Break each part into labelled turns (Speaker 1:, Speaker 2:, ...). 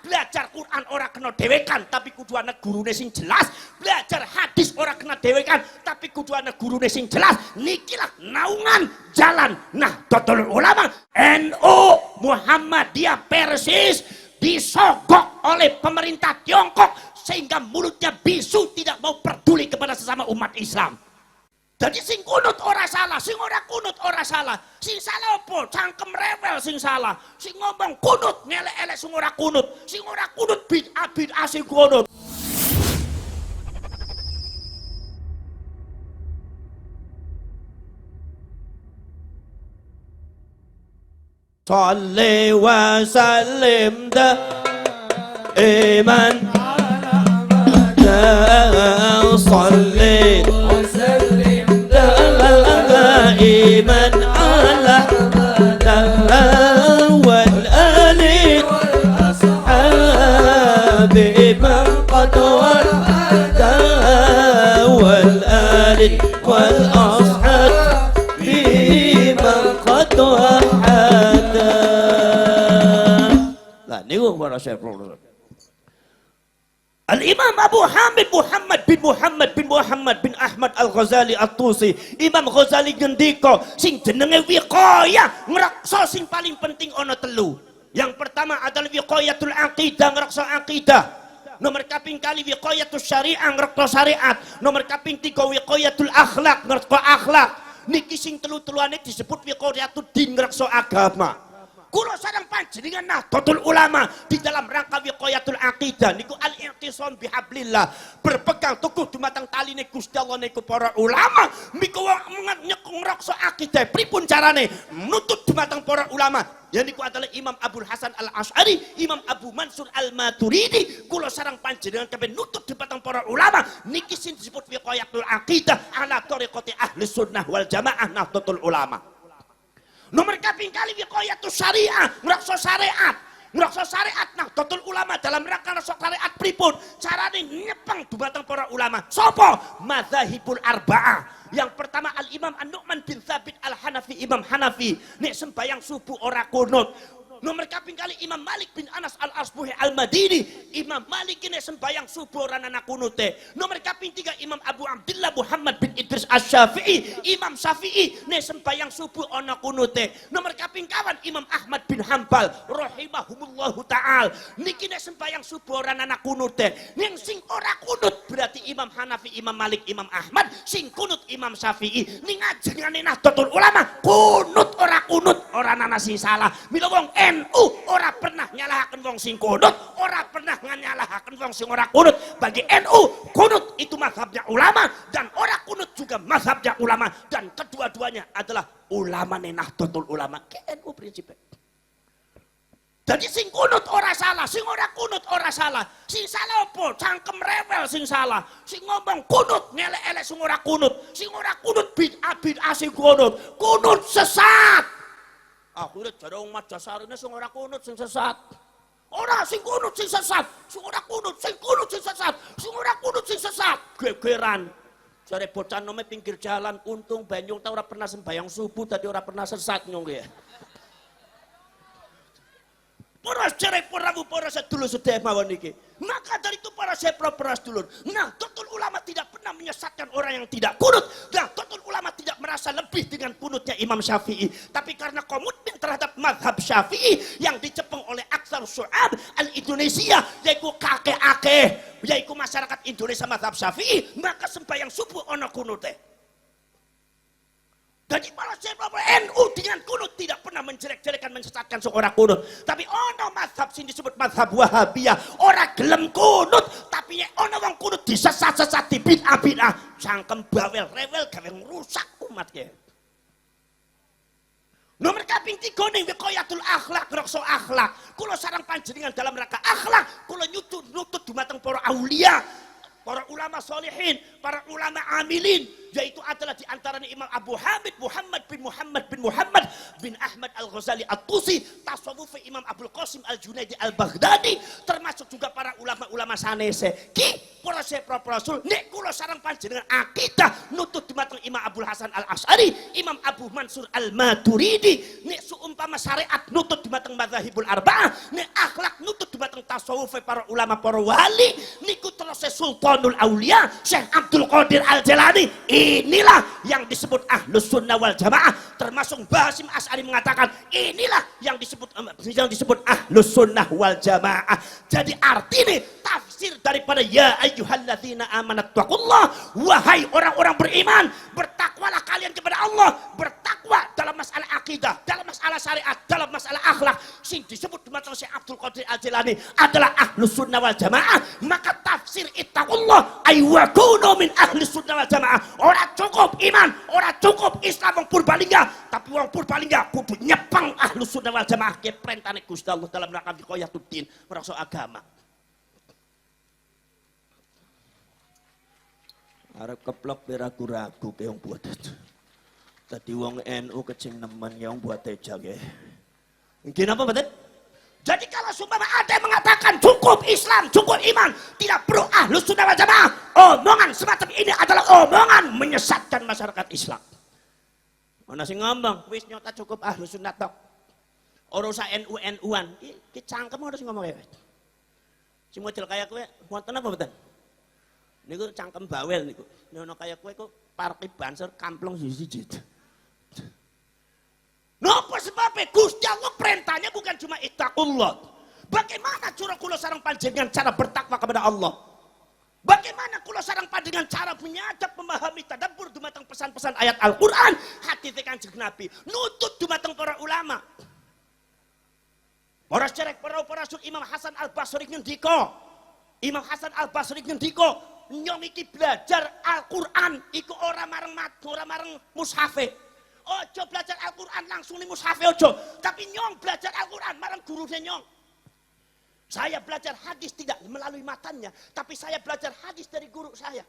Speaker 1: belajar Quran ora kena dhewekan tapi kudu ana gurune sing jelas, belajar hadis ora kena dhewekan tapi kudu ana gurune sing jelas. Nikilah naungan jalan Nahdlatul Ulama. NU Muhammadiyah Persis disogok oleh pemerintah Tiongkok sehingga mulutnya bisu, tidak mau peduli kepada sesama umat Islam. Jadi sing kunut ora salah, sing ora kunut ora salah. Sing salah apa? Cangkem rewel sing salah. Sing ngomong kunut ngelek-elek sing ora kunut. Sing ora kunut bid'ah sing kunut. Shalli wa sallim daiman salli دائما على والآل والأصحاب من قد ورد والآل والأصحاب من قد ورد. Lah niku para Syekh Al-Imam Abu Hamid Muhammad bin Ahmad Al-Ghazali At-Tusi. Imam Ghazali ngendika sing jenenge wiqayah ngreksa sing paling penting ana telu. Yang pertama adalah wiqayatul aqidah, ngreksa aqidah. Nomor kaping kali wiqayatus syariah, ngreksa syariat. Nomor kaping 3 wiqayatul akhlak, ngreksa akhlak. Niki sing telu-teluane disebut wiqayatud din, ngreksa agama. Kula sareng panjenengan Nahdlatul Ulama di dalam rangka wiqayatul aqidah niku al-i'tisam bihablillah, berpegang teguh dumateng taline Gusti Allah niku para ulama niku ngreksa akidah. Pripun carane nutut dumateng para ulama? Ya niku adalah Imam Abdul Hasan Al-Asy'ari, Imam Abu Mansur Al-Maturidi. Kula sareng panjenengan kabeh nutut dumateng para ulama niki sing disebut wiqayatul aqidah ala thariqati ahli sunnah wal jamaah Nahdlatul Ulama. Nomor kaping kali wiqayatus syariah, ngreksa syariat. Ngreksa syariat Nahdlatul Ulama dalam rangka ngreksa syariat pripun? Carane nyepeng dumateng para ulama. Sapa? Madzhabul arba'ah. Yang pertama Al-Imam An-Nu'man bin Tsabit Al-Hanafi, Imam Hanafi. Nek sembayang subuh ora kunut. Nomor kaping kali Imam Malik bin Anas Al-Asbuhi Al-Madini. Imam Malik ini sembayang subuh ora ana kunute. Nomor kaping 3 Imam Abu Abdullah Muhammad bin Idris Asy-Syafi'i. Imam Syafi'i ne sembayang subuh ana kunute. Nomor kaping kawan Imam Ahmad bin Hanbal rahimahumullahu taala. Niki ne sembayang subuh ora ana kunute. Ning sing ora kunut berarti Imam Hanafi, Imam Malik, Imam Ahmad. Sing kunut Imam Syafi'i. Ning ajengane Nahdlatul Ulama kunut ora ana sing salah. Mila wong NU ora pernah nyalahaken wong sing kunut, ora pernah nyalahaken wong sing ora kunut. Bagi NU, kunut itu mazhabnya ulama dan ora kunut juga mazhabnya ulama, dan kedua-duanya adalah ulama Nahdlatul Ulama. Ke NU prinsipnya. Jadi sing kunut ora salah, sing ora kunut ora salah. Sing salah apa? Cangkem rewel sing salah. Sing ngomong kunut ngelek-elek sing ora kunut. Sing ora kunut bid'ah sing kunut. Kunut sesat. Akhirnya jare umat dasarine sing ora kunut sing sesat. Ora sing kunut sing sesat, sing ora kunut sing sesat, sing ora kunut sing sesat. Gegeran. Jare bocah nome pinggir jalan, untung Banyung ta ora pernah sembayang subuh tadi ora pernah sesat nyong ya. Para jare para sedulur sedaya mawon iki. Maka dari itu para para sedulur, Nahdlatul Ulama tidak pernah menyesatkan orang yang tidak kunut. Nahdlatul Ulama tidak merasa lebih dengan kunutnya Imam Syafi'i, tapi karena komitmen terhadap mazhab Syafi'i yang dicepeng oleh aksar syu'ab al-Indonesia, yaitu kakek-akeh, yaitu masyarakat Indonesia mazhab Syafi'i, maka sembahyang subuh ono kunute. Jadi para NU dengan kunut tidak pernah menjelek-jelekan, mensesatkan seorang kunut. Tapi ono mazhab sing disebut mazhab Wahabiyah, ora gelem kunut, tapi ono wong kunut disesat-sesat di bid'ah-bid'ah, cangkem bawel rewel gawe ngrusak umat ke. Nomor kaping 3 ning wiqayatul akhlak, ngreksa akhlak. Kula sareng panjenengan dalam rangka akhlak, kula nutut dumateng para aulia, para ulama solihin, para ulama amilin, yaitu adalah diantaranya Imam Abu Hamid Muhammad bin Ahmad Al-Ghazali At-Tusi, tasawuf Imam Abdul Qasim Al-Junaidi Al-Baghdadi, termasuk juga para ulama-ulama sanese. Ki para terus para rasul nek kula sareng panjenengan akidah nutut dumateng Imam Abdul Hasan Al-Asy'ari, Imam Abu Mansur Al-Maturidi, nek seumpama syariat nutut dumateng madzhabul arba'ah, nek akhlak nutut dumateng tasawuf para ulama para wali, niku terus Sultanul Aulia Syekh Abdul Qadir Al-Jilani. Inilah yang disebut Ahlus Sunnah wal Jamaah, termasuk Mbah Hasyim Asy'ari mengatakan inilah yang disebut Ahlus Sunnah wal Jamaah. Jadi artinya tafsir daripada ya ayyuhalladzina amanatullah, wahai orang-orang beriman, bertakwalah kalian kepada Allah. Bertakwa dalam masalah akidah, dalam masalah syariat, dalam masalah akhlak, sing disebut dumateng Syekh Abdul Qadir Al-Jilani adalah Ahlus Sunnah wal Jamaah. Maka tafsir ittaqullah ay wa kunu min Ahlus Sunnah wal Jamaah. Ora cukup iman, ora cukup Islam wong Purbalingga, tapi wong Purbalingga kudu nyepeng Ahlus Sunnah wal Jamaah ke perintahane Gusti Allah dalam rangka wiqayatuddin, merasa agama. Arep keplok beragu-ragu ke yang buat itu. Tadi wong NU kecing nemen yang buat teja ke. Mungkin apa betul? Jadi kalau sumpah ada yang mengatakan cukup Islam, cukup iman, tidak perlu Ahlus Sunnah wal Jamaah, omongan semacam ini adalah omongan menyesatkan masyarakat Islam. Mana sih ngomong, wis nyata cukup Ahlus Sunnah tok. Ora usah NU-NU-an, ki cangkem ora sing ngomong kae. Sing model kaya kowe wonten apa mboten? Niku cangkem bawel niku. Nono kaya kowe kok parkir banser kamplong siji-siji. Napa sebabnya? Gusti Allah perintahnya bukan cuma ittaqullah. Bagaimana cara kula sareng panjenengan cara bertakwa kepada Allah? Bagaimana kula sareng panjenengan cara menyadap memahami tadabbur dumateng pesan-pesan ayat Al-Qur'an, hati Kanjeng Nabi, nutut dumateng para ulama. Para cerek para rasul Imam Hasan Al-Basri ngendika. Imam Hasan Al-Basri ngendika, nyong iki belajar Al-Qur'an iku ora mareng ora mareng mushafe. Ojo belajar Al-Qur'an langsung ning mushafe ojo, tapi nyong belajar Al-Qur'an mareng gurune nyong. Saya belajar hadis tidak melalui matanya, tapi saya belajar hadis dari guru saya.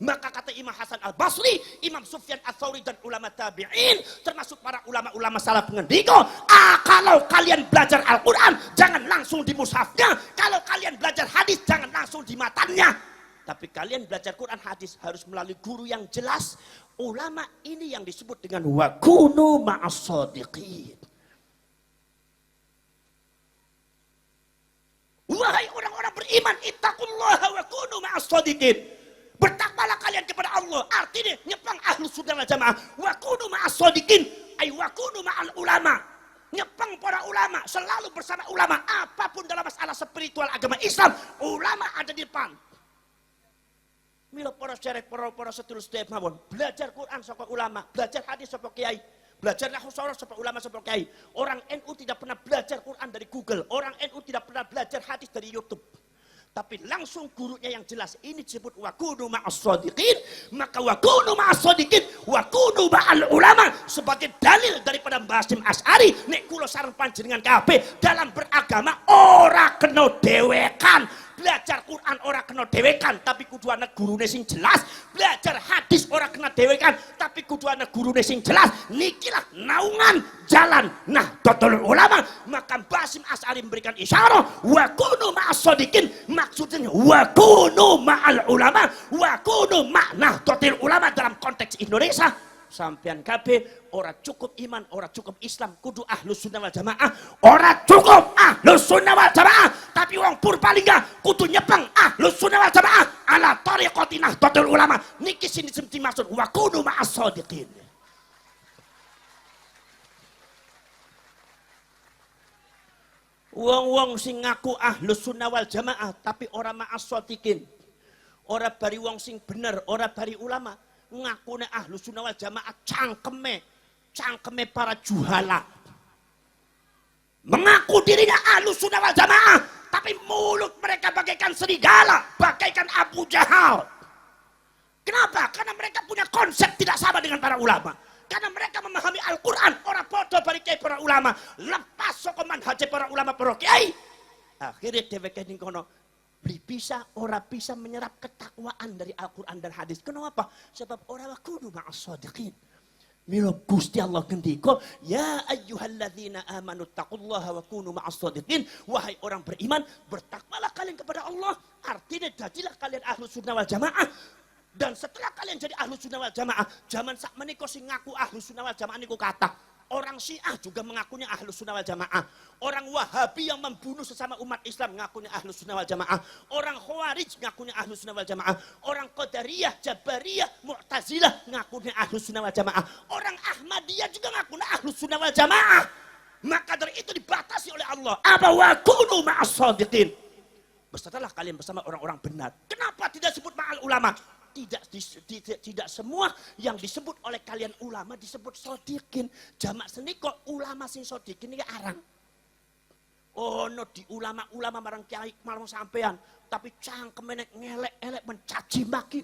Speaker 1: Maka kata Imam Hasan Al-Basri, Imam Sufyan Ats-Tsauri dan ulama tabi'in, termasuk para ulama-ulama salaf ngendika, kalau kalian belajar Al-Qur'an jangan langsung di mushafnya, kalau kalian belajar hadis jangan langsung di matanya. Tapi kalian belajar Quran hadis harus melalui guru yang jelas. Ulama ini yang disebut dengan wa kunu ma'as-shadiqin. Wahai orang-orang beriman, ittaqullaha wa kunu ma'as-shadiqin. Bertakwalah kalian kepada Allah. Artinya nyepang Ahlus Sunnah wal Jamaah. Wa kunu ma'as-shadiqin ay wa kunu ma'al ulama. Nyepang para ulama, selalu bersama ulama. Apapun dalam masalah spiritual agama Islam, ulama ada di depan. Mila para syarek para sedulur sedherek mawon, belajar Quran saka ulama, belajar hadis saka kiai, belajar nahwu sharaf saka ulama saka kiai. Orang NU tidak pernah belajar Quran dari Google, orang NU tidak pernah belajar hadis dari YouTube. Tapi langsung gurunya yang jelas, ini disebut wa kunu ma'as-shadiqin, maka wa kunu ma'as-shadiqin wa kunu ma'al ulama sebagai dalil daripada Mbah Hasyim Asy'ari, nek kula sareng panjenengan kabeh dalam beragama ora kena dewekan. Belajar Quran ora kena dewekan, tapi kudu ana gurune sing jelas. Belajar hadis ora kena dewekan, tapi kudu ana gurune sing jelas. Nikilah naungan jalan Nahdlatul Ulama. Maka Mbah Hasyim Asy'ari memberikan isyarat wa kunu ma'as-shadiqin, maksudnya wa kunu ma'al ulama, wa kunu ma' Nahdlatul Ulama dalam konteks Indonesia. Sampean kabeh ora cukup iman, ora cukup Islam, kudu Ahlus Sunnah wal Jamaah. Ora cukup Ahlus Sunnah wal Jamaah, tapi wong Purbalingga kudu nyepeng Ahlus Sunnah wal Jamaah ala tariqati Nahdlatul Ulama. Niki sing dimaksud wa kunu ma'as-shadiqin. Wong-wong sing ngaku Ahlus Sunnah wal Jamaah tapi ora ma'as-shadiqin, ora bari wong sing bener, ora bari ulama, ngakune Ahlus Sunnah wal Jamaah cangkeme para juhala. Mengaku dirinya Ahlus Sunnah wal Jamaah, tapi mulut mereka bagaikan serigala, bagaikan Abu Jahal. Kenapa? Karena mereka punya konsep tidak sama dengan para ulama. Karena mereka memahami Al-Quran, orang bodoh balik kiai para ulama, lepas saka manhaj para ulama para kiai. Akhirnya dheweke ning kono bisa ora bisa menyerap ketakwaan dari Al-Quran dan hadis. Kenapa? Sebab ora wa kudu ma'as-shadiqin. Mila Gusti Allah ngendika, ya ayyuhalladzina amanu taqullaha wa kunu ma'as-shadiqin. Wahai orang beriman, bertakwalah kalian kepada Allah, artinya jadilah kalian Ahlus Sunnah wal Jamaah. Dan setelah kalian jadi Ahlus Sunnah wal Jamaah, zaman sak menika sing ngaku Ahlus Sunnah wal Jamaah niku kata. Orang Syiah juga mengakunya Ahlus Sunnah wal Jamaah. Orang Wahabi yang membunuh sesama umat Islam ngakunya Ahlus Sunnah wal Jamaah. Orang Khawarij ngakunya Ahlus Sunnah wal Jamaah. Orang Qadariyah, Jabariyah, Mu'tazilah ngakunya Ahlus Sunnah wal Jamaah. Orang Ahmadiyah juga ngakunya Ahlus Sunnah wal Jamaah. Maka dari itu dibatasi oleh Allah. Apa wa kunu ma'as shadiqin. Bersertalah kalian bersama orang-orang benar. Kenapa tidak sebut ma'al ulama? Tidak semua yang disebut oleh kalian ulama disebut sodikin. Jamak seni kok ulama sing sodikin ini arang. Oh no, di ulama-ulama marang kiai marang sampean, tapi cangkem ngelek-elek mencaci maki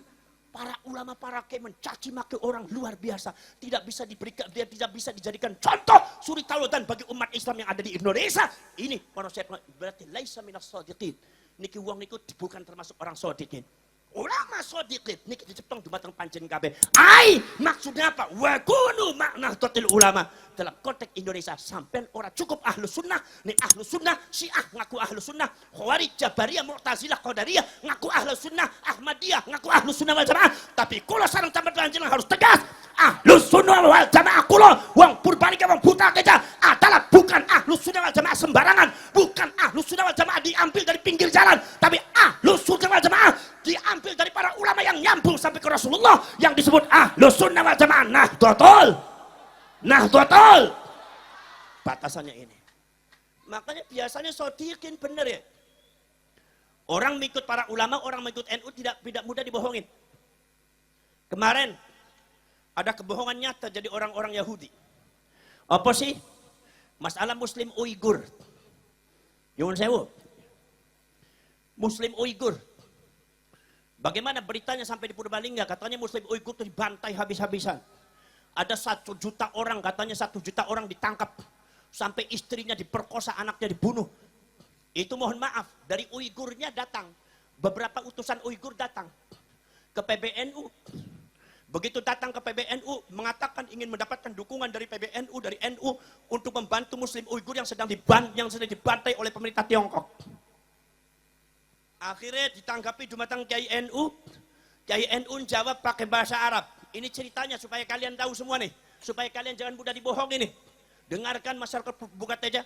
Speaker 1: para ulama, para kiai, mencaci maki orang luar biasa. Tidak bisa diberikan, dia tidak bisa dijadikan contoh suri tauladan bagi umat Islam yang ada di Indonesia. Ini para saya berarti laisa minas sodikin. Niki wong niku bukan termasuk orang sodikin. Ulama sodiqin, ini diceptong dumateng panjen kabeh. Ai, maksudnya apa? Wa kunu ma'nahdhatil ulama. Dalam konteks Indonesia, sampean ora cukup Ahlus Sunnah, nih Ahlus Sunnah, Syiah ngaku Ahlus Sunnah, Khawarij, Jabariyah, Mu'tazilah, Qadariyah ngaku Ahlus Sunnah, Ahmadiyah ngaku Ahlus Sunnah wal Jamaah. Tapi kula sareng sampean panjenengan harus tegas. Ahlus Sunnah wal Jamaah kula, wong purbalika wong buta keja adalah bukan Ahlus Sunnah wal Jamaah sembarangan, bukan Ahlus Sunnah wal Jamaah diambil dari pinggir jalan, tapi Ahlus Sunnah wal Jamaah diambil dari para ulama yang nyambung sampai ke Rasulullah yang disebut Ahlus Sunnah wal Jamaah. Nahdlatul. Batasannya ini. Makanya biasanya sodikin bener ya. Orang mengikut para ulama, orang mengikut NU tidak mudah dibohongin. Kemarin ada kebohongan nyata jadi orang-orang Yahudi. Apa sih? Masalah Muslim Uighur. Nyuwun sewu. Muslim Uighur. Bagaimana beritanya sampai di Purbalingga? Katanya Muslim Uighur itu dibantai habis-habisan. Ada 1 juta orang, katanya 1 juta orang ditangkap. Sampai istrinya diperkosa, anaknya dibunuh. Itu mohon maaf, dari Uighurnya datang. Beberapa utusan Uighur datang ke PBNU. Begitu datang ke PBNU, mengatakan ingin mendapatkan dukungan dari PBNU, dari NU, untuk membantu Muslim Uighur yang sedang dibantai oleh pemerintah Tiongkok. Akhirnya ditanggapi dumateng Kiai NU. Kiai NU jawab pakai bahasa Arab. Ini ceritanya supaya kalian tahu semua nih. Supaya kalian jangan mudah dibohongin nih. Dengarkan masyarakat buka teja.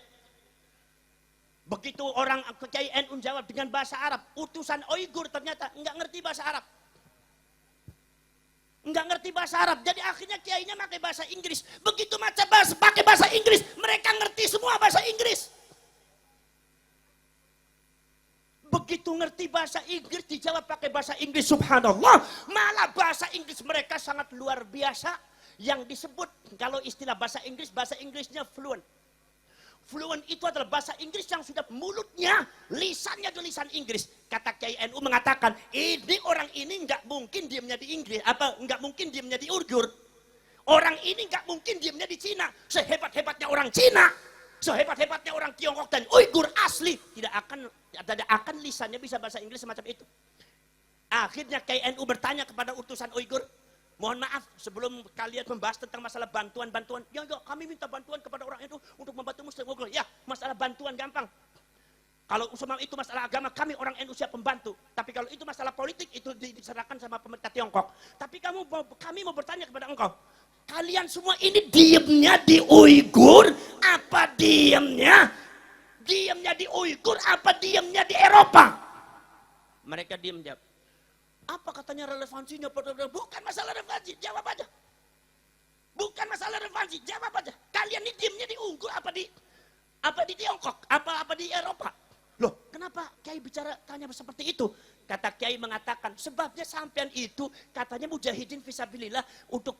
Speaker 1: Begitu orang Kiai NU jawab dengan bahasa Arab. Utusan Uighur ternyata enggak ngerti bahasa Arab. Enggak ngerti bahasa Arab. Jadi akhirnya kiainya pakai bahasa Inggris. Begitu pakai bahasa Inggris. Mereka ngerti semua bahasa Inggris. Begitu ngerti bahasa Inggris dijawab pakai bahasa Inggris, subhanallah. Malah bahasa Inggris mereka sangat luar biasa. Yang disebut kalau istilah bahasa Inggrisnya fluent. Fluent itu adalah bahasa Inggris yang sudah mulutnya, lisannya itu lisan Inggris. Kata Kiai NU mengatakan, ini orang ini nggak mungkin diamnya di Inggris, nggak mungkin diamnya di Uighur. Orang ini nggak mungkin diamnya di Cina. Sehebat-hebatnya orang Cina, sehebat-hebatnya orang Tiongkok dan Uighur asli, tidak akan lisannya bisa bahasa Inggris semacam itu. Akhirnya Kiai NU bertanya kepada utusan Uighur, mohon maaf sebelum kalian membahas tentang masalah bantuan-bantuan, ya kami minta bantuan kepada orang itu untuk membantu Muslim Uighur. Ya, masalah bantuan gampang. Kalau semua itu masalah agama, kami orang NU siap membantu. Tapi kalau itu masalah politik, itu diserahkan sama pemerintah Tiongkok. Tapi kami mau bertanya kepada engkau, kalian semua ini diemnya di Uighur, apa diemnya di Uighur, apa diemnya di Eropa? Mereka diem jawab. Apa katanya relevansinya? Bukan masalah relevansi, jawab aja. Bukan masalah relevansi, jawab aja. Kalian ini diemnya di Uighur, apa di Tiongkok, apa di Eropa? Loh, kenapa Kiai bicara tanya seperti itu? Kata Kiai mengatakan, sebabnya sampean itu katanya mujahidin fisabilillah untuk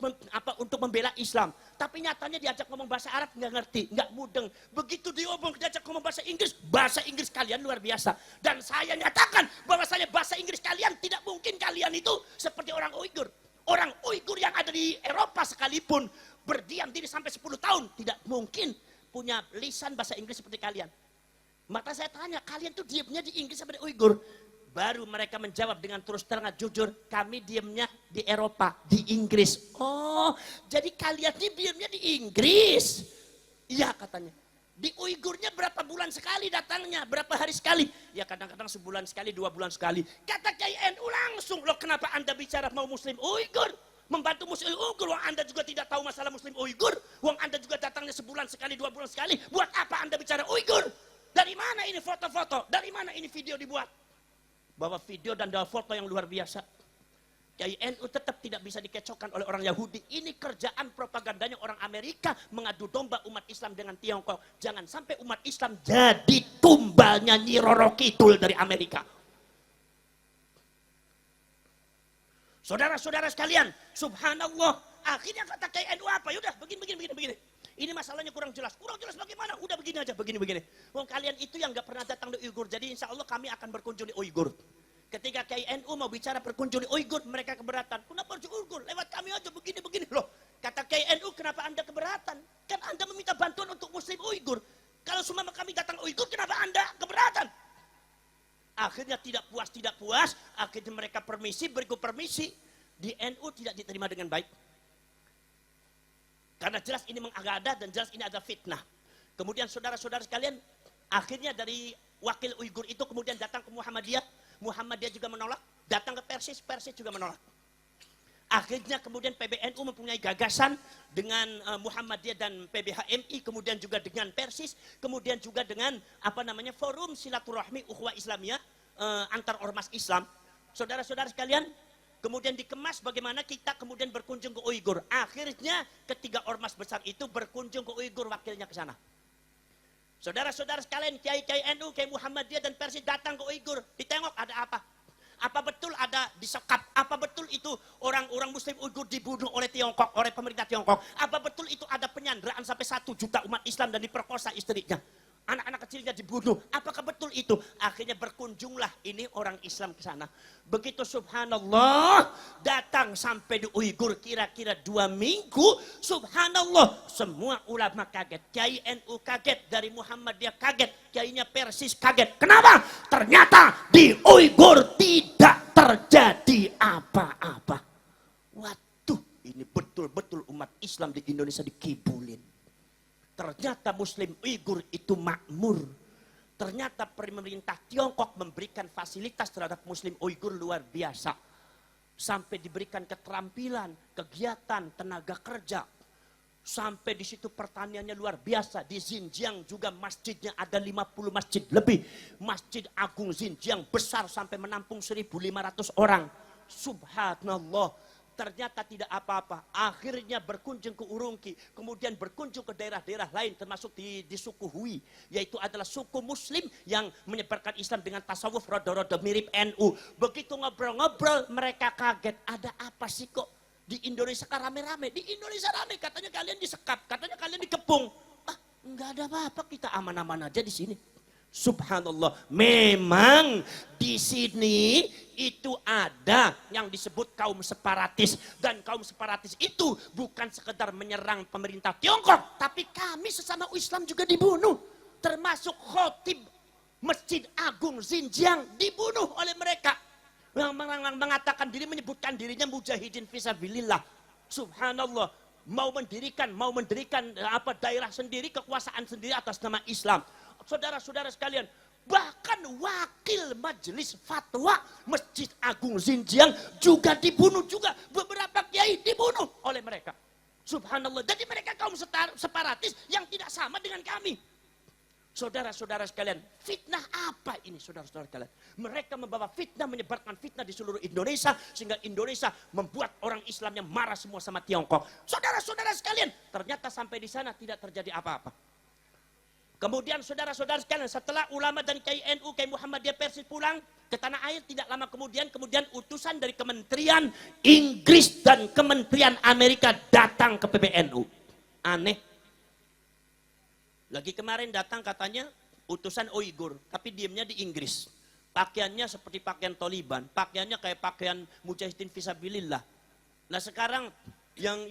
Speaker 1: membela Islam. Tapi nyatanya diajak ngomong bahasa Arab nggak ngerti, nggak mudeng. Begitu diajak ngomong bahasa Inggris kalian luar biasa. Dan saya nyatakan bahwasanya bahasa Inggris kalian tidak mungkin kalian itu seperti orang Uighur. Orang Uighur yang ada di Eropa sekalipun berdiam diri sampai 10 tahun tidak mungkin punya lisan bahasa Inggris seperti kalian. Maka saya tanya, kalian tuh diamnya di Inggris apa di Uighur? Baru mereka menjawab dengan terus terang jujur, kami diamnya di Eropa, di Inggris. Oh, jadi kalian ini diamnya di Inggris? Iya katanya. Di Uigurnya berapa bulan sekali datangnya, berapa hari sekali? Ya kadang-kadang sebulan sekali, 2 bulan sekali. Kata Kiai NU langsung, loh kenapa Anda bicara mau Muslim Uigur? Membantu Muslim Uigur, wong Anda juga tidak tahu masalah Muslim Uigur. Wong Anda juga datangnya sebulan sekali, 2 bulan sekali. Buat apa Anda bicara Uigur? Dari mana ini foto-foto? Dari mana ini video dibuat? Bawa video dan bawa foto yang luar biasa. Kiai NU tetap tidak bisa dikecokkan oleh orang Yahudi. Ini kerjaan propagandanya orang Amerika mengadu domba umat Islam dengan Tiongkok. Jangan sampai umat Islam jadi tumbalnya Nyi Roro Kidul dari Amerika. Saudara-saudara sekalian, subhanallah, akhirnya kata Kiai NU apa? Yaudah, begini. Ini masalahnya kurang jelas bagaimana? Udah begini aja, begini. Wong kalian itu yang gak pernah datang di Uighur, jadi insya Allah kami akan berkunjung di Uighur. Ketika Kiai NU mau bicara berkunjung di Uighur, mereka keberatan. Kenapa harus di Uighur? Lewat kami aja, begini. Loh, kata Kiai NU, kenapa Anda keberatan? Kan Anda meminta bantuan untuk Muslim Uighur. Kalau semua kami datang Uighur, kenapa Anda keberatan? Akhirnya tidak puas, akhirnya mereka beriku permisi. Di NU tidak diterima dengan baik. Karena jelas ini mengada-ada dan jelas ini ada fitnah. Kemudian saudara-saudara sekalian, akhirnya dari wakil Uighur itu kemudian datang ke Muhammadiyah. Muhammadiyah juga menolak, datang ke Persis juga menolak. Akhirnya kemudian PBNU mempunyai gagasan dengan Muhammadiyah dan PBHMI, kemudian juga dengan Persis, kemudian juga dengan forum silaturahmi ukhuwah Islamiyah antar ormas Islam. Saudara-saudara sekalian, kemudian dikemas bagaimana kita kemudian berkunjung ke Uighur. Akhirnya ketiga ormas besar itu berkunjung ke Uighur, wakilnya ke sana. Saudara-saudara sekalian, Kiai NU, Kiai Muhammadiyah dan Persis datang ke Uighur. Ditengok ada apa? Apa betul ada disekap? Apa betul itu orang-orang Muslim Uighur dibunuh oleh Tiongkok, oleh pemerintah Tiongkok? Apa betul itu ada penyanderaan sampai 1 juta umat Islam dan diperkosa istrinya? Anak-anak kecilnya dibunuh. Apakah betul itu? Akhirnya berkunjunglah ini orang Islam ke sana. Begitu subhanallah datang sampai di Uighur kira-kira 2 minggu. Subhanallah semua ulama kaget. Kiai NU kaget, dari Muhammadiyah kaget, kiainya Persis kaget. Kenapa? Ternyata di Uighur tidak terjadi apa-apa. Waduh, ini betul-betul umat Islam di Indonesia dikibulin. Ternyata Muslim Uighur itu makmur. Ternyata pemerintah Tiongkok memberikan fasilitas terhadap Muslim Uighur luar biasa. Sampai diberikan keterampilan, kegiatan, tenaga kerja. Sampai di situ pertaniannya luar biasa. Di Xinjiang juga masjidnya ada 50 masjid lebih. Masjid Agung Xinjiang besar sampai menampung 1.500 orang. Subhanallah. Ternyata tidak apa-apa. Akhirnya berkunjung ke Urumqi. Kemudian berkunjung ke daerah-daerah lain. Termasuk di suku Hui. Yaitu adalah suku Muslim yang menyebarkan Islam dengan tasawuf rada-rada mirip NU. Begitu ngobrol-ngobrol mereka kaget. Ada apa sih kok di Indonesia kan rame-rame? Di Indonesia rame. Katanya kalian disekap. Katanya kalian dikepung. Enggak ada apa-apa. Kita aman-aman aja di sini. Subhanallah, memang di sini itu ada yang disebut kaum separatis, dan kaum separatis itu bukan sekedar menyerang pemerintah Tiongkok, tapi kami sesama Islam juga dibunuh, termasuk khotib Masjid Agung Xinjiang dibunuh oleh mereka yang mengatakan menyebutkan dirinya mujahidin fisabilillah. Subhanallah, mau mendirikan daerah sendiri, kekuasaan sendiri atas nama Islam. Saudara-saudara sekalian, bahkan wakil majelis fatwa Masjid Agung Xinjiang juga dibunuh juga. Beberapa kiai dibunuh oleh mereka. Subhanallah. Jadi mereka kaum separatis yang tidak sama dengan kami. Saudara-saudara sekalian, fitnah apa ini saudara-saudara sekalian? Mereka membawa fitnah, menyebarkan fitnah di seluruh Indonesia, sehingga Indonesia membuat orang Islamnya marah semua sama Tiongkok. Saudara-saudara sekalian, ternyata sampai di sana tidak terjadi apa-apa. Kemudian saudara-saudara sekalian, setelah ulama dan Kiai NU, Kiai Muhammadiyah Persis pulang ke tanah air, tidak lama kemudian utusan dari Kementerian Inggris dan Kementerian Amerika datang ke PBNU. Aneh. Lagi kemarin datang katanya utusan Uighur, tapi diemnya di Inggris. Pakaiannya seperti pakaian Taliban, pakaiannya kayak pakaian mujahidin fisabilillah. Nah sekarang yang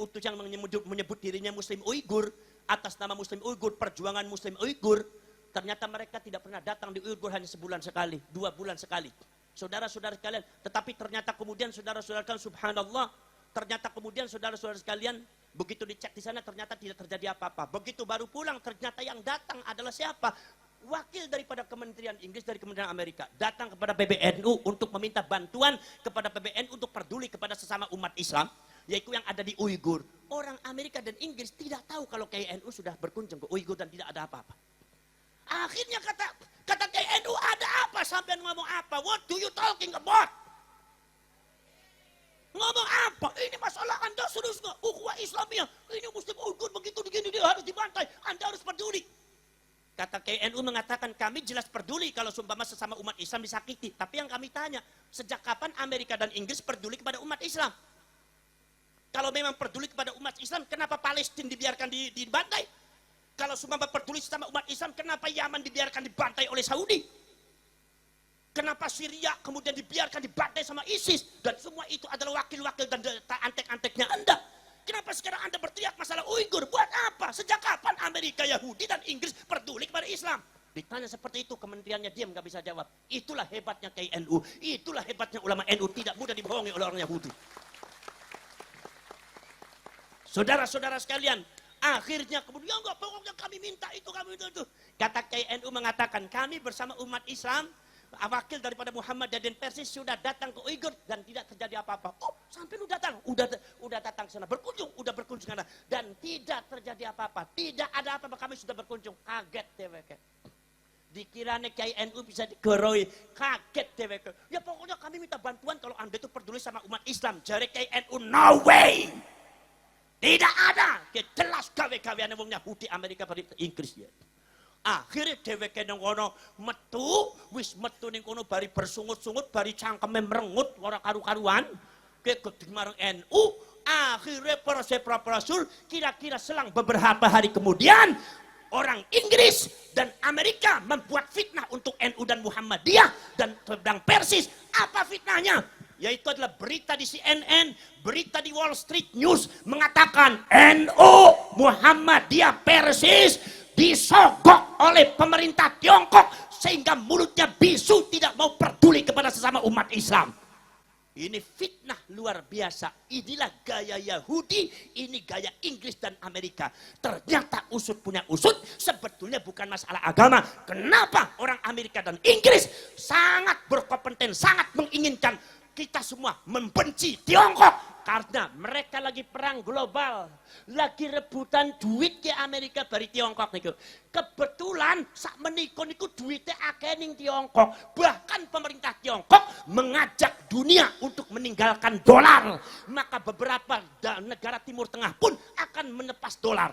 Speaker 1: utus yang menyebut dirinya Muslim Uighur, atas nama Muslim Uighur, perjuangan Muslim Uighur, ternyata mereka tidak pernah datang di Uighur hanya sebulan sekali, 2 bulan sekali. Saudara-saudara sekalian, tetapi ternyata kemudian saudara-saudara sekalian, subhanallah, ternyata kemudian saudara-saudara sekalian, Begitu dicek di sana ternyata tidak terjadi apa-apa. Begitu baru pulang ternyata yang datang adalah siapa? Wakil daripada Kementerian Inggris dari Kementerian Amerika. Datang kepada PBNU untuk meminta bantuan kepada PBNU untuk peduli kepada sesama umat Islam. Yaitu yang ada di Uighur. Orang Amerika dan Inggris tidak tahu kalau KNU sudah berkunjung ke Uighur dan tidak ada apa-apa. Akhirnya kata KNU ada apa? Sampai ngomong apa? What do you talking about? Ngomong apa? Ini masalah Anda serius nggak? Ukhuwah Islamiyah. Ini Muslim Uighur begitu begini dia harus dibantai. Anda harus peduli. Kata KNU mengatakan kami jelas peduli kalau seumpama sesama umat Islam disakiti. Tapi yang kami tanya, sejak kapan Amerika dan Inggris peduli kepada umat Islam? Kalau memang peduli kepada umat Islam, kenapa Palestina dibiarkan dibantai? Kalau seumpama peduli sama umat Islam, kenapa Yaman dibiarkan dibantai oleh Saudi? Kenapa Syria kemudian dibiarkan dibantai sama ISIS? Dan semua itu adalah wakil-wakil dan antek-anteknya Anda. Kenapa sekarang Anda berteriak masalah Uighur? Buat apa? Sejak kapan Amerika, Yahudi, dan Inggris peduli kepada Islam? Ditanya seperti itu, kementeriannya diam, gak bisa jawab. Itulah hebatnya KNU. Itulah hebatnya ulama NU. Tidak mudah dibohongi oleh orang Yahudi. Saudara-saudara sekalian, akhirnya kemudian enggak, pokoknya kami minta itu, kami itu. Kata KNU mengatakan, kami bersama umat Islam, wakil daripada Muhammad dan Persis sudah datang ke Uighur dan tidak terjadi apa-apa. Oh, sampai lu datang, udah datang sana, berkunjung sana dan tidak terjadi apa-apa. Tidak ada apa-apa, kami sudah berkunjung. Kaget TWK. Dikiranya KNU bisa digeroi, kaget TWK. Ya pokoknya kami minta bantuan kalau Anda itu peduli sama umat Islam. Jari KNU, no way. Tidak ada, jelas gawe-gawean wong Yahudi Amerika pada Inggris ya. Akhirnya dheweke nang kono metu ning kono bari bersungut-sungut, bari cangkeme merengut ora karu-karuan. Ke gedeng marang NU, akhirnya Rasul kira-kira selang beberapa hari kemudian orang Inggris dan Amerika membuat fitnah untuk NU dan Muhammadiyah dan pedang Persis. Apa fitnahnya? Yaitu adalah berita di CNN, berita di Wall Street News mengatakan NU Muhammadiyah Persis disogok oleh pemerintah Tiongkok sehingga mulutnya bisu, tidak mau peduli kepada sesama umat Islam. Ini fitnah luar biasa. Inilah gaya Yahudi, ini gaya Inggris dan Amerika. Ternyata usut punya usut, sebetulnya bukan masalah agama. Kenapa orang Amerika dan Inggris sangat berkompeten, sangat menginginkan kita semua membenci Tiongkok karena mereka lagi perang global, lagi rebutan duit ke Amerika dari Tiongkok niku. Kebetulan sak menika niku duitnya akeh ning Tiongkok. Bahkan pemerintah Tiongkok mengajak dunia untuk meninggalkan dolar. Maka beberapa negara Timur Tengah pun akan melepas dolar.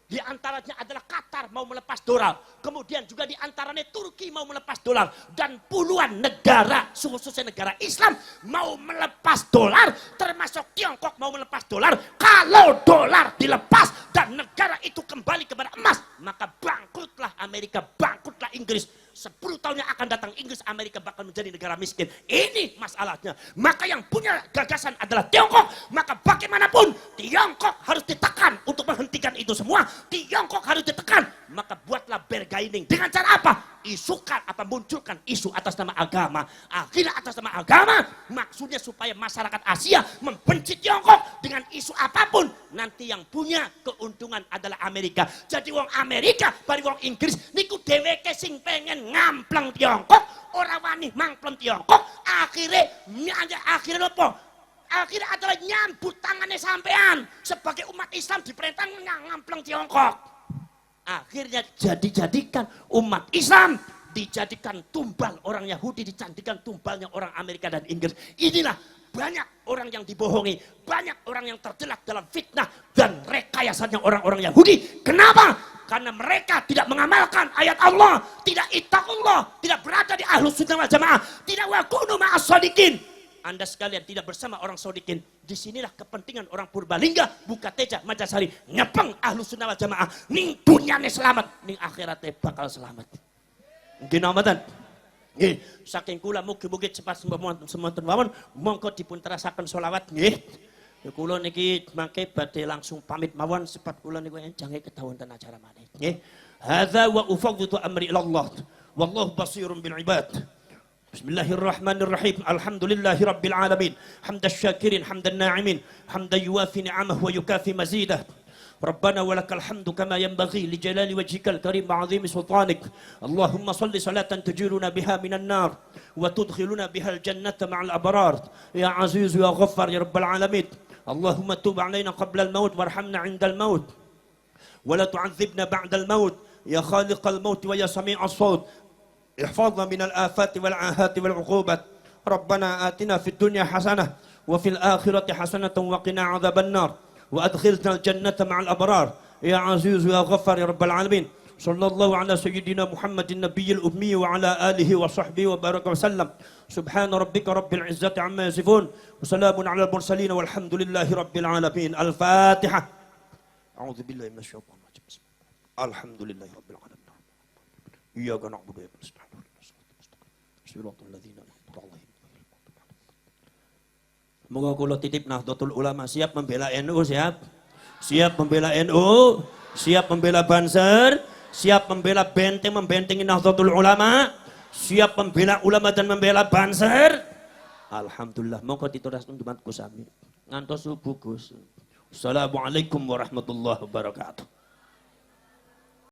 Speaker 1: Di antaranya adalah Qatar mau melepas dolar. Kemudian juga di antaranya Turki mau melepas dolar. Dan puluhan negara, khususnya negara Islam, mau melepas dolar. Termasuk Tiongkok mau melepas dolar. Kalau dolar dilepas dan negara itu kembali kepada emas, maka bangkrutlah Amerika, bangkrutlah Inggris. 10 tahun yang akan datang Inggris, Amerika bakal menjadi negara miskin. Ini masalahnya. Maka yang punya gagasan adalah Tiongkok. Maka bagaimanapun Tiongkok harus ditekan untuk menghentikan itu semua. Tiongkok harus ditekan. Maka buatlah bargaining. Dengan cara apa? Isukan apa munculkan isu atas nama agama. Akhirnya atas nama agama maksudnya supaya masyarakat Asia membenci Tiongkok dengan isu apapun. Nanti yang punya keuntungan adalah Amerika. Jadi wong Amerika bari wong Inggris niku dheweke sing pengen ngampleng Tiongkok, ora wani mangpleng Tiongkok. Akhirnya apa? Akhirnya adalah nyambut tangannya sampean sebagai umat Islam diperintah ngampleng Tiongkok. Akhirnya jadikan umat Islam dijadikan tumbal orang Yahudi, dijadikan tumbalnya orang Amerika dan Inggris. Inilah banyak orang yang dibohongi, banyak orang yang terjelak dalam fitnah dan rekayasanya orang-orang Yahudi. Kenapa? Karena mereka tidak mengamalkan ayat Allah, tidak ittaqullah, tidak berada di ahlus sunnah wal jamaah, tidak wa kunu ma'as shadiqin. Anda sekalian tidak bersama orang sodikin. Disinilah kepentingan orang Purbalingga, Bukateja, Majasari. Nyepeng ahlus sunnah wal jamaah. Ning dunyane selamat, ning akhiratnya bakal selamat. Mungkin amatan. Nggih, saking kula mugi-mugi cepat semonten mawon monggo dipun terasaken selawat nggih. Kula niki mangke badhe langsung pamit mawon sebab kula niku jange kedawonten acara maneh. Nggih. Hadza wa ufawwidu amri ila Allah. Wallahu basirun bil ibad. Bismillahirrahmanirrahim. Alhamdulillahi rabbil alamin. Hamdan syakirin, hamdan na'imin, hamdan yuwafi ni'amah wa yukafi mazidah. ربنا ولك الحمد كما ينبغي لجلال وجهك الكريم وعظيم سلطانك. اللهم صل صلاة تجيرنا بها من النار وتدخلنا بها الجنة مع الأبرار يا عزيز يا غفار يا رب العالمين. اللهم تب علينا قبل الموت وارحمنا عند الموت ولا تعذبنا بعد الموت يا خالق الموت ويا سميع الصوت. احفظنا من الآفات والعاهات والعقوبات. ربنا آتنا في الدنيا حسنة وفي الآخرة حسنة وقنا عذاب النار وأدخلنا الجنة مع الأبرار يا عزيز يا غفار يا رب العالمين. صلى الله على سيدنا محمد النبي الأمي وعلى آله وصحبه وبارك وسلم. سبحان ربك رب العزة عما يصفون وسلام على المرسلين والحمد لله رب العالمين. الفاتحة. أعوذ بالله من الشيطان الرجيم. الحمد لله رب العالمين. إياك نعبد وإياك نستعين. صراط الذين أنعمت عليهم. Moga kula titip Nahdlatul Ulama, siap membela NU, siap membela NU, siap membela Banser, siap membela benteng, membentengi Nahdlatul Ulama, siap membela ulama dan membela Banser. Alhamdulillah, moga dituraskan dumatku sami ngantos subuh Gus. Assalamualaikum warahmatullahi wabarakatuh.